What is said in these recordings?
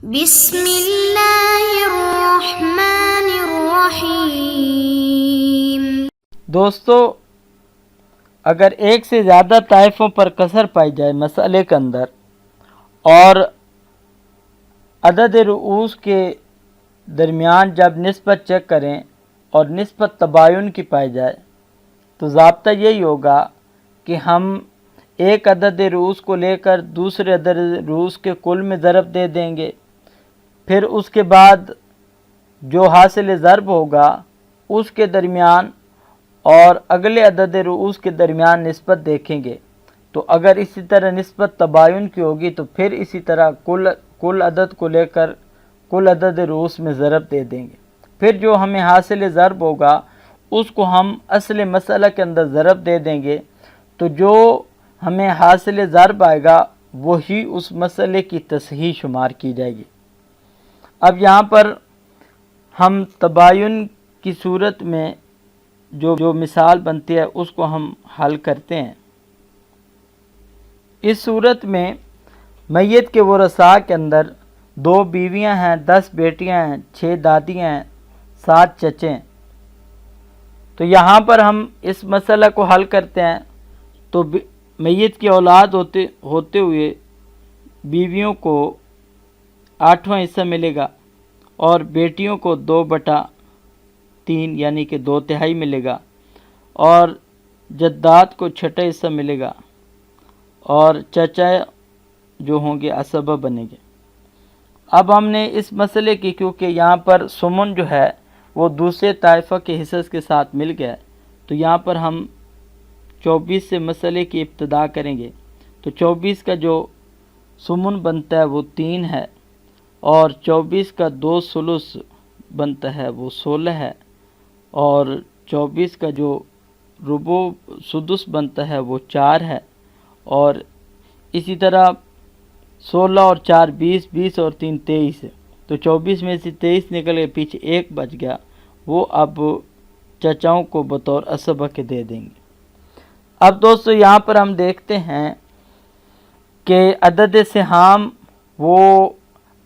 بسم اللہ الرحمن الرحیم۔ دوستو، اگر ایک سے زیادہ طائفوں پر کثر پائی جائے مسئلے کے اندر اور عدد رؤوس کے درمیان جب نسبت چیک کریں اور نسبت تباین کی پائی جائے تو ضابطہ یہی ہوگا کہ ہم ایک عدد رؤوس کو لے کر دوسرے عدد رؤوس کے کل میں ضرب دے دیں گے، پھر اس کے بعد جو حاصل ضرب ہوگا اس کے درمیان اور اگلے عدد رؤوس کے درمیان نسبت دیکھیں گے، تو اگر اسی طرح نسبت تباین کی ہوگی تو پھر اسی طرح کل عدد کو لے کر کل عدد رؤوس میں ضرب دے دیں گے، پھر جو ہمیں حاصل ضرب ہوگا اس کو ہم اصل مسئلہ کے اندر ضرب دے دیں گے، تو جو ہمیں حاصل ضرب آئے گا وہی اس مسئلے کی تصحیح شمار کی جائے گی۔ اب یہاں پر ہم تباین کی صورت میں جو مثال بنتی ہے اس کو ہم حل کرتے ہیں۔ اس صورت میں میت کے ورثاء کے اندر 2 بیویاں ہیں، 10 بیٹیاں ہیں، 6 دادیاں ہیں، 7 چچے ہیں۔ تو یہاں پر ہم اس مسئلہ کو حل کرتے ہیں تو میت کی اولاد ہوتے ہوئے بیویوں کو 8واں حصہ ملے گا اور بیٹیوں کو 2/3 یعنی کہ 2/3 ملے گا، اور جدات کو 6واں حصہ ملے گا، اور چچا جو ہوں گے اسبہ بنیں گے۔ اب ہم نے اس مسئلے کی کیونکہ یہاں پر سمن جو ہے وہ دوسرے طائفہ کے حصص کے ساتھ مل گیا، تو یہاں پر ہم 24 سے مسئلے کی ابتدا کریں گے۔ تو 24 کا جو سمن بنتا ہے وہ 3 ہے، اور 24 کا 2 ثلث بنتا ہے وہ 16 ہے، اور 24 کا جو ربع سدس بنتا ہے وہ 4 ہے، اور اسی طرح 16 اور 4 20، 20 اور 3 23 ہے۔ تو 24 میں سے 23 نکل کے پیچھے 1 بچ گیا، وہ اب چچاؤں کو بطور اسبہ کے دے دیں گے۔ اب دوستو یہاں پر ہم دیکھتے ہیں کہ عدد سہام وہ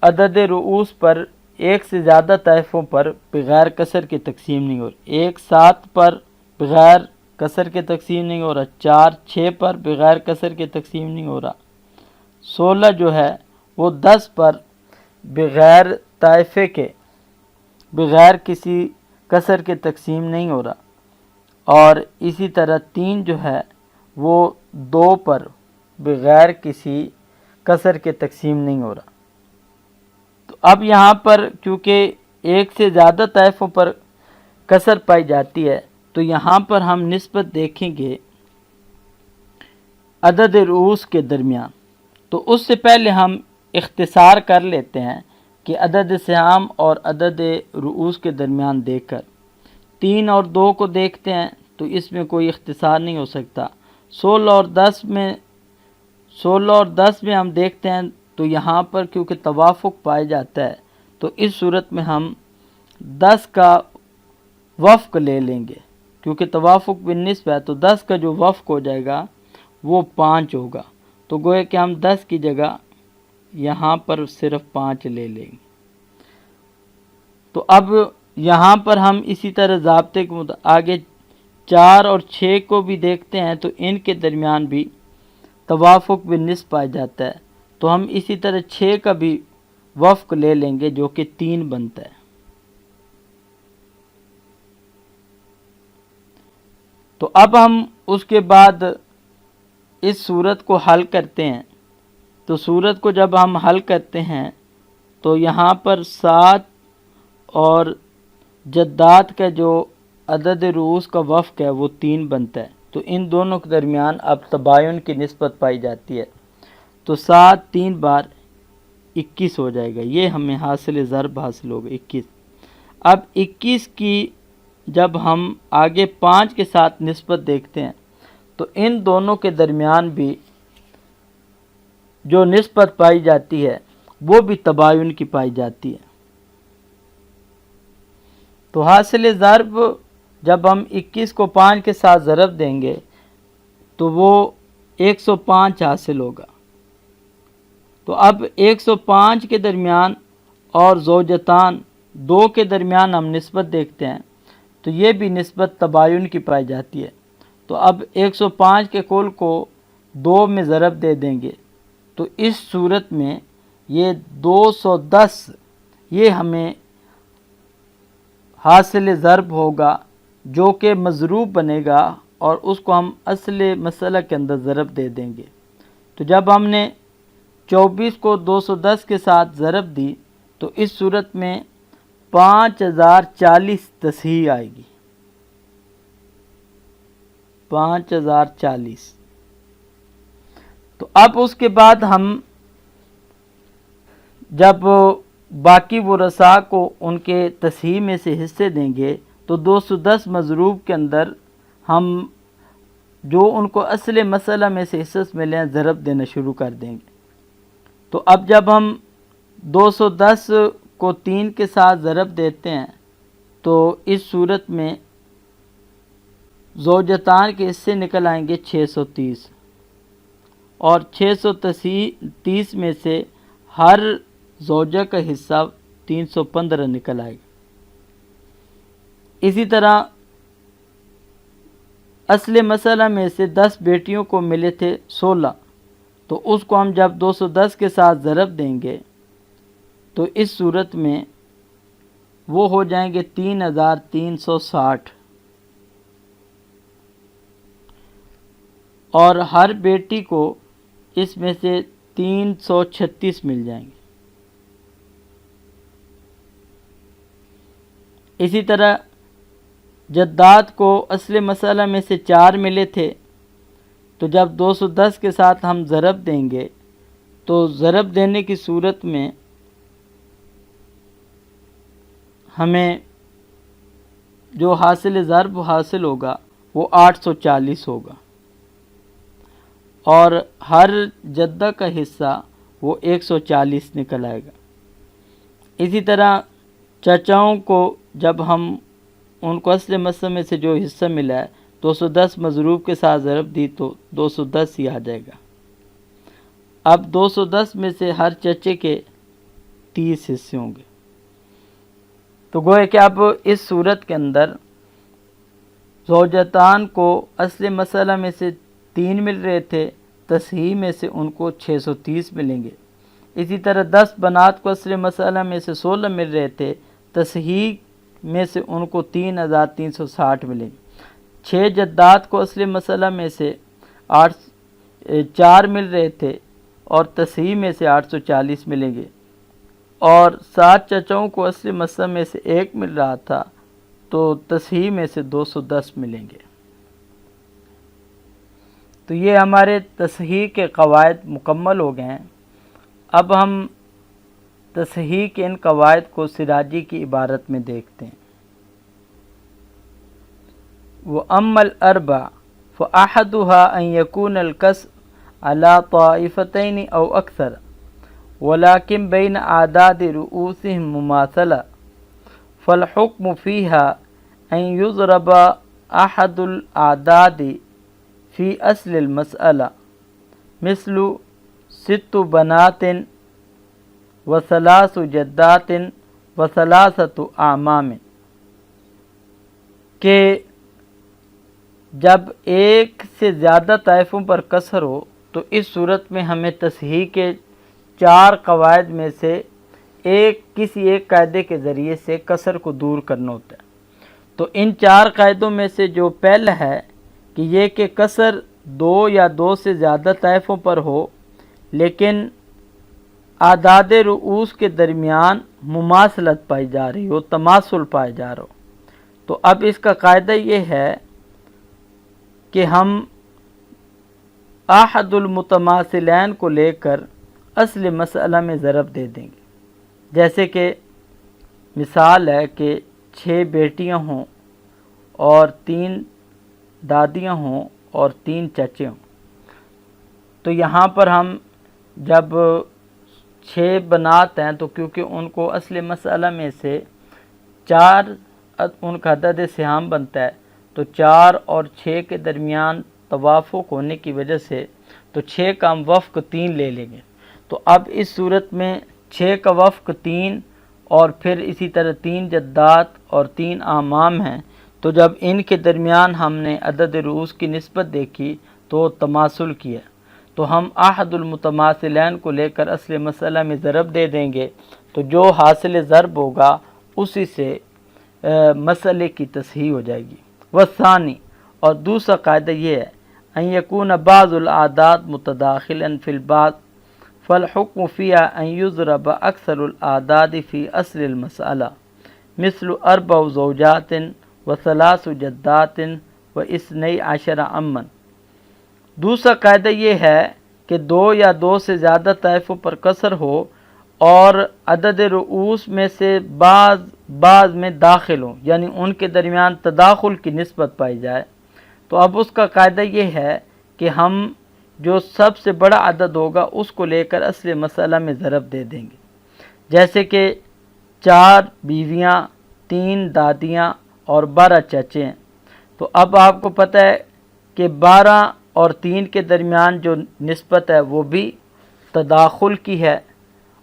عدد رؤوس پر ایک سے زیادہ طائفوں پر بغیر کسر کے تقسیم نہیں ہو رہی۔ 1 7 پر بغیر کسر کے تقسیم نہیں ہو رہا، 4 6 پر بغیر کسر کے تقسیم نہیں ہو رہا، 16 جو ہے وہ 10 پر بغیر طائفے کے بغیر کسی کسر کے تقسیم نہیں ہو رہا، اور اسی طرح 3 جو ہے وہ 2 پر بغیر کسی کسر کے تقسیم نہیں ہو رہا۔ تو اب یہاں پر کیونکہ ایک سے زیادہ طائفوں پر کسر پائی جاتی ہے تو یہاں پر ہم نسبت دیکھیں گے عدد رؤوس کے درمیان۔ تو اس سے پہلے ہم اختصار کر لیتے ہیں کہ عدد سہام اور عدد رؤوس کے درمیان دیکھ کر 3 اور 2 کو دیکھتے ہیں تو اس میں کوئی اختصار نہیں ہو سکتا۔ 16 اور 10 میں ہم دیکھتے ہیں تو یہاں پر کیونکہ توافق پایا جاتا ہے تو اس صورت میں ہم 10 کا وفق لے لیں گے، کیونکہ توافق بالنسبہ ہے تو 10 کا جو وفق ہو جائے گا وہ 5 ہوگا، تو گویا کہ ہم 10 کی جگہ یہاں پر صرف 5 لے لیں گے۔ تو اب یہاں پر ہم اسی طرح ضابطے کے آگے 4 اور 6 کو بھی دیکھتے ہیں تو ان کے درمیان بھی توافق بالنسبہ پایا جاتا ہے، تو ہم اسی طرح 6 کا بھی وفق لے لیں گے جو کہ 3 بنتا ہے۔ تو اب ہم اس کے بعد اس صورت کو حل کرتے ہیں۔ تو صورت کو جب ہم حل کرتے ہیں تو یہاں پر 7 اور جدات کا جو عدد رؤوس کا وفق ہے وہ 3 بنتا ہے، تو ان دونوں کے درمیان اب تباین کی نسبت پائی جاتی ہے، تو 7 3 بار 21 ہو جائے گا، یہ ہمیں حاصل ضرب حاصل ہوگا 21۔ اب 21 کی جب ہم آگے 5 کے ساتھ نسبت دیکھتے ہیں تو ان دونوں کے درمیان بھی جو نسبت پائی جاتی ہے وہ بھی تباین کی پائی جاتی ہے۔ تو حاصل ضرب جب ہم 21 کو 5 کے ساتھ ضرب دیں گے تو وہ 105 حاصل ہوگا۔ تو اب 105 کے درمیان اور زوجتان 2 کے درمیان ہم نسبت دیکھتے ہیں تو یہ بھی نسبت تباین کی پائی جاتی ہے. تو اب 105 کے کل کو 2 میں ضرب دے دیں گے تو اس صورت میں یہ 210 یہ ہمیں حاصل ضرب ہوگا جو کہ مضروب بنے گا اور اس کو ہم اصل مسئلہ کے اندر ضرب دے دیں گے. تو جب ہم نے 24 کو 210 کے ساتھ ضرب دی تو اس صورت میں 5040 تصحیح آئے گی. 5040. تو اب اس کے بعد ہم جب باقی ورثاء کو ان کے تصحیح میں سے حصے دیں گے تو 210 مضروب کے اندر ہم جو ان کو اصل مسئلہ میں سے حصص ملے ہیں ضرب دینا شروع کر دیں گے. تو اب جب ہم 210 کو 3 کے ساتھ ضرب دیتے ہیں تو اس صورت میں زوجتان کے حصے نکل آئیں گے 630 اور 630 میں سے ہر زوجہ کا حصہ 315 نکل آئے گا. اسی طرح اصل مسئلہ میں سے 10 بیٹیوں کو ملے تھے 16 تو اس کو ہم جب 210 کے ساتھ ضرب دیں گے تو اس صورت میں وہ ہو جائیں گے 3360 اور ہر بیٹی کو اس میں سے 336 مل جائیں گے. اسی طرح جداد کو اصل مسئلہ میں سے 4 ملے تھے تو جب 210 کے ساتھ ہم ضرب دیں گے تو ضرب دینے کی صورت میں ہمیں جو حاصل ضرب حاصل ہوگا وہ 840 ہوگا اور ہر جدہ کا حصہ وہ 140 نکل آئے گا. اسی طرح چچاؤں کو جب ہم ان کو اصل مسئلہ میں سے جو حصہ ملا ہے 210 مضروب کے ساتھ ضرب دی تو 210 ہی آ جائے گا. اب 210 میں سے ہر چچے کے 30 حصے ہوں گے. تو گویا کہ اب اس صورت کے اندر زوجتان کو اصل مسئلہ میں سے 3 مل رہے تھے، تصحیح میں سے ان کو 630 ملیں گے. اسی طرح 10 بنات کو اصل مسئلہ میں سے 16 مل رہے تھے، تصحیح میں سے ان کو 3360 ملیں گے. 6 جدات کو اصل مسئلہ میں سے 4 مل رہے تھے اور تصحیح میں سے 840 ملیں گے اور 7 چچاؤں کو اصل مسئلہ میں سے 1 مل رہا تھا تو تصحیح میں سے 210 ملیں گے. تو یہ ہمارے تصحیح کے قواعد مکمل ہو گئے ہیں. اب ہم تصحیح کے ان قواعد کو سراجی کی عبارت میں دیکھتے ہیں. وَأَمَّا الْأَرْبَعُ فَأَحَدُهَا أَنْ يَكُونَ الْكَسْرُ عَلَى طَائِفَتَيْنِ أَوْ أَكْثَرَ وَلَكِنْ بَيْنَ أَعْدَادِ رُؤُوسِهِمْ مُمَاثَلَةٌ فَالْحُكْمُ فِيهَا أَنْ يُضْرَبَ أَحَدُ الْأَعْدَادِ فِي أَصْلِ الْمَسْأَلَةِ مثل 6 بنات و3 جدات و3 اعمام، کہ جب ایک سے زیادہ طائفوں پر کسر ہو تو اس صورت میں ہمیں تصحیح کے 4 قواعد میں سے کسی ایک قاعدے کے ذریعے سے کسر کو دور کرنا ہوتا ہے. تو ان 4 قاعدوں میں سے جو پہلا ہے کہ یہ کہ کسر 2 یا 2 سے زیادہ طائفوں پر ہو لیکن اعداد رؤوس کے درمیان مماثلت پائی جا رہی ہو، تماثل پایا جا رہا ہو. تو اب اس کا قاعدہ یہ ہے کہ ہم احد المتماثلین کو لے کر اصل مسئلہ میں ضرب دے دیں گے. جیسے کہ مثال ہے کہ 6 بیٹیاں ہوں اور 3 دادیاں ہوں اور 3 چچے ہوں. تو یہاں پر ہم جب 6 بنات ہیں تو کیونکہ ان کو اصل مسئلہ میں سے 4 ان کا عدد سہام بنتا ہے تو 4 اور 6 کے درمیان توافق ہونے کی وجہ سے تو 6 کا ہم وفق 3 لے لیں گے. تو اب اس صورت میں 6 کا وفق 3 اور پھر اسی طرح 3 جدات اور 3 اعمام ہیں، تو جب ان کے درمیان ہم نے عدد رؤوس کی نسبت دیکھی تو تماثل کیا، تو ہم احد المتماثلین کو لے کر اصل مسئلہ میں ضرب دے دیں گے، تو جو حاصل ضرب ہوگا اسی سے مسئلے کی تصحیح ہو جائے گی۔ والثانی، اور دوسرا قاعدہ یہ ہے، ان یکون بعض الاعداد متداخلا فی البعض فالحکم فیها ان یضرب اکثر الاعداد فی اصل المسئلہ مثل 4 زوجات و3 جدات و12 عما۔ دوسرا قاعدہ یہ ہے کہ 2 یا 2 سے زیادہ طائفوں پر قصر ہو اور عدد رؤوس میں سے بعض میں داخل ہوں، یعنی ان کے درمیان تداخل کی نسبت پائی جائے، تو اب اس کا قاعدہ یہ ہے کہ ہم جو سب سے بڑا عدد ہوگا اس کو لے کر اصل مسئلہ میں ضرب دے دیں گے، جیسے کہ 4 بیویاں، 3 دادیاں اور 12 چچے ہیں۔ تو اب آپ کو پتہ ہے کہ 12 اور 3 کے درمیان جو نسبت ہے وہ بھی تداخل کی ہے،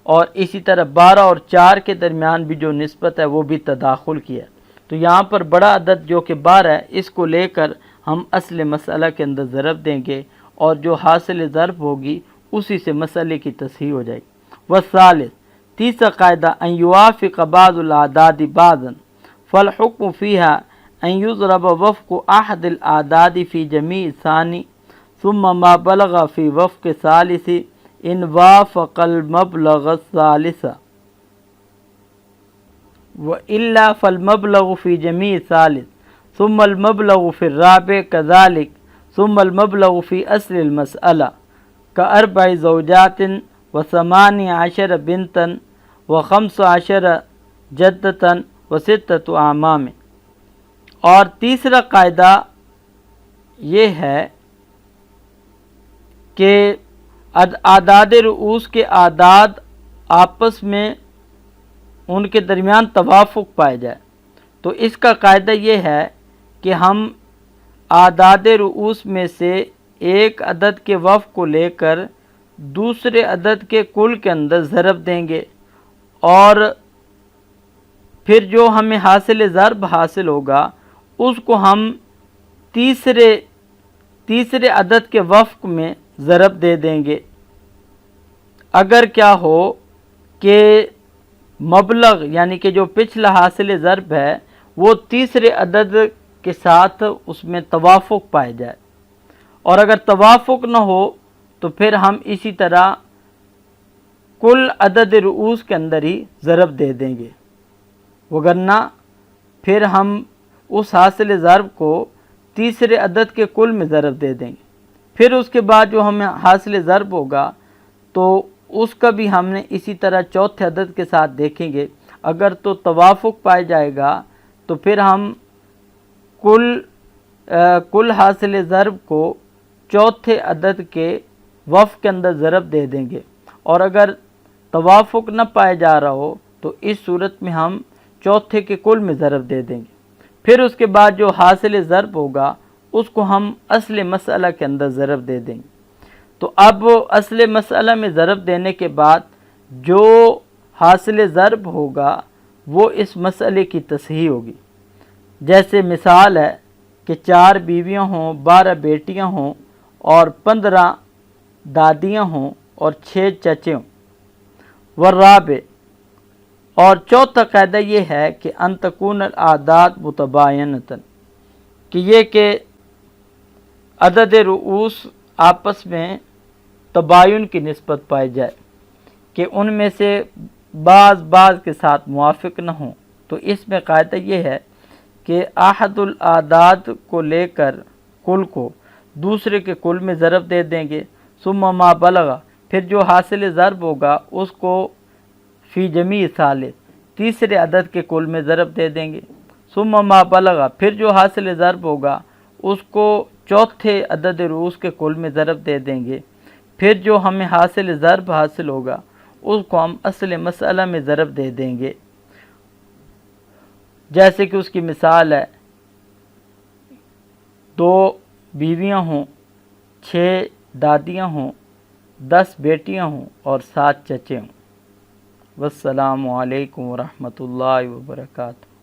اور اسی طرح 12 اور 4 کے درمیان بھی جو نسبت ہے وہ بھی تداخل کی ہے۔ تو یہاں پر بڑا عدد جو کہ 12 ہے، اس کو لے کر ہم اصل مسئلہ کے اندر ضرب دیں گے، اور جو حاصل ضرب ہوگی اسی سے مسئلے کی تصحیح ہو جائے گی۔ والثالث، تیسرا قاعدہ، ان یوافق بعض الاعداد بعضا فالحکم فیها ان یضرب وفق احد الاعداد فی جمیع ثانی ثم ما بلغ فی وفق ثالث ان وافق المبلغ الثالث وإلا فالمبلغ في جميع ثالث ثم المبلغ في الرابع كذلك ثم المبلغ في أصل المسألة ك4 زوجات و18 بنتا و15 جدة و6 اعمام۔ اور تیسرا قاعدہ یہ ہے کہ اعداد رؤوس کے اعداد آپس میں ان کے درمیان توافق پائے جائے، تو اس کا قاعدہ یہ ہے کہ ہم اعداد رؤوس میں سے ایک عدد کے وفق کو لے کر دوسرے عدد کے کل کے اندر ضرب دیں گے، اور پھر جو ہمیں حاصل ضرب حاصل ہوگا اس کو ہم تیسرے عدد کے وفق میں ضرب دے دیں گے، اگر کیا ہو کہ مبلغ یعنی کہ جو پچھلا حاصل ضرب ہے وہ تیسرے عدد کے ساتھ اس میں توافق پائے جائے، اور اگر توافق نہ ہو تو پھر ہم اسی طرح کل عدد رؤوس کے اندر ہی ضرب دے دیں گے، وگرنہ پھر ہم اس حاصل ضرب کو تیسرے عدد کے کل میں ضرب دے دیں گے۔ پھر اس کے بعد جو ہمیں حاصل ضرب ہوگا تو اس کا بھی ہم نے اسی طرح چوتھے عدد کے ساتھ دیکھیں گے، اگر تو توافق پایا جائے گا تو پھر ہم کل حاصل ضرب کو چوتھے عدد کے وفق کے اندر ضرب دے دیں گے، اور اگر توافق نہ پایا جا رہا ہو تو اس صورت میں ہم چوتھے کے کل میں ضرب دے دیں گے۔ پھر اس کے بعد جو حاصل ضرب ہوگا اس کو ہم اصل مسئلہ کے اندر ضرب دے دیں گے۔ تو اب اصل مسئلہ میں ضرب دینے کے بعد جو حاصل ضرب ہوگا وہ اس مسئلے کی تصحیح ہوگی، جیسے مثال ہے کہ 4 بیویاں ہوں، 12 بیٹیاں ہوں اور 15 دادیاں ہوں اور 6 چچے ہوں۔ والرابع، اور چوتھا قاعدہ یہ ہے کہ ان تکون الاعداد متباینۃ، کہ یہ کہ عدد رؤوس آپس میں تباین کی نسبت پائی جائے، کہ ان میں سے بعض کے ساتھ موافق نہ ہوں، تو اس میں قاعدہ یہ ہے کہ احد الاعداد کو لے کر کل کو دوسرے کے کل میں ضرب دے دیں گے، ثم ما بلغ، پھر جو حاصل ضرب ہوگا اس کو فی جمیع ثالث، تیسرے عدد کے کل میں ضرب دے دیں گے، ثم ما بلغ، پھر جو حاصل ضرب ہوگا اس کو چوتھے عدد رؤوس کے کل میں ضرب دے دیں گے، پھر جو ہمیں حاصل ضرب حاصل ہوگا اس کو ہم اصل مسئلہ میں ضرب دے دیں گے، جیسے کہ اس کی مثال ہے 2 بیویاں ہوں، 6 دادیاں ہوں، 10 بیٹیاں ہوں اور 7 چچے ہوں۔ والسلام علیکم ورحمۃ اللہ وبرکاتہ۔